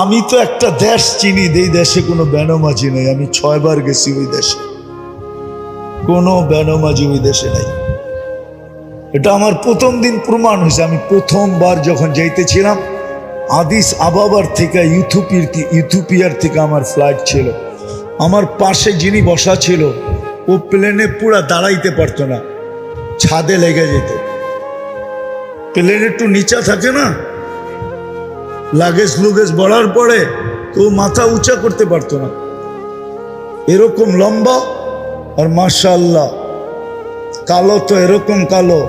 আমি তো একটা দেশ চিনি, এই দেশে কোনো বেনামাজি নেই। আমি 6 বার গেছি ওই দেশে, কোনো বেনামাজি ওই দেশে নাই। এটা আমার প্রথম দিন প্রমাণ হয়েছে। আমি প্রথমবার যখন যাইতেছিলাম আদিস আবাবার থেকে ইথিওপিয়ার থেকে আমার ফ্লাইট ছিল, আমার পাশে যিনি বসা ছিল ও প্লেনে পুরা দাঁড়াইতে পারতো না, ছাদে লেগে যেত। প্লেন একটু নিচা থাকে না, লাগেজ লুগেজ বড়ার পরে তো মাথা উঁচা করতে পারতো না, এরকম লম্বা। আর মাশাআল্লাহ কালো তো এরকম কালো,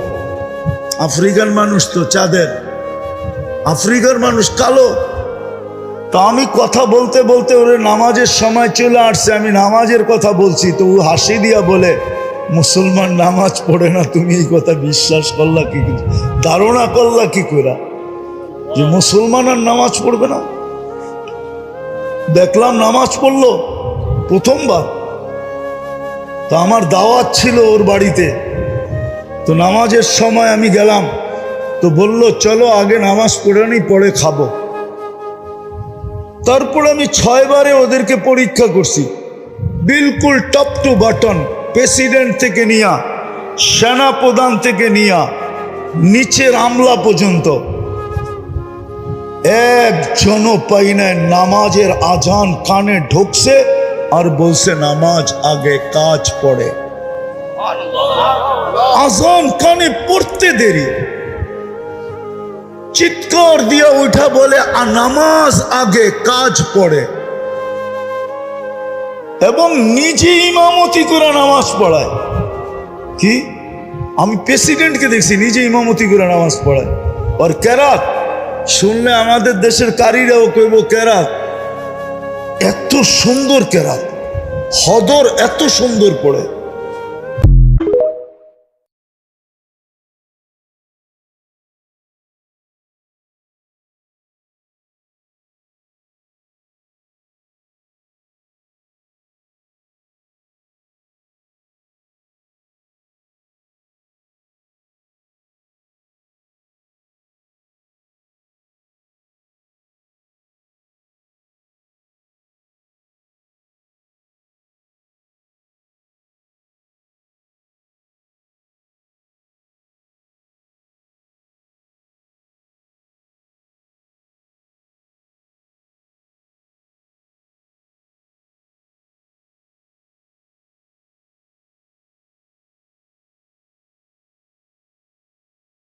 আফ্রিকার মানুষ তো চাঁদের, আফ্রিকার মানুষ কালো। তো আমি কথা বলতে বলতে ওরে নামাজের সময় চলে আসছে, আমি নামাজের কথা বলছি, তো ও হাসি দিয়া বলে মুসলমান নামাজ পড়ে না, তুমি এই কথা বিশ্বাস করলা কি, ধারণা করলা কি করে যে মুসলমান আর নামাজ পড়বে না? দেখলাম নামাজ পড়লো প্রথমবার। তো আমার দাওয়াত ছিল ওর বাড়িতে, তো নামাজের সময় আমি গেলাম, তো বলল চলো আগে নামাজ পড়ে নি পরে খাবো। তারপর আমি 6 বারে ওদেরকে পরীক্ষা করছি, বিলকুল টপ টু বাটন, প্রেসিডেন্ট থেকে নিয়া, সেনা প্রধান থেকে নিয়া, নিচের আমলা পর্যন্ত একজনও পাই নাই নামাজের আজান কানে ঢুকছে আর বলছে নামাজ আগে কাজ পড়ে। আজান কানে পড়তে দেরি, চিৎকার দিয়া উঠা বলে নামাজ আগে কাজ পড়ে, এবং নিজে ইমামতি করে নামাজ পড়ায়। কি আমি প্রেসিডেন্টকে দেখছি নিজে ইমামতি করে নামাজ পড়ায়। আর কেরাত শুনলে আমাদের দেশের কারীরাও কইব কেরাত, এত সুন্দর কেরাত, হদর এত সুন্দর পড়ে।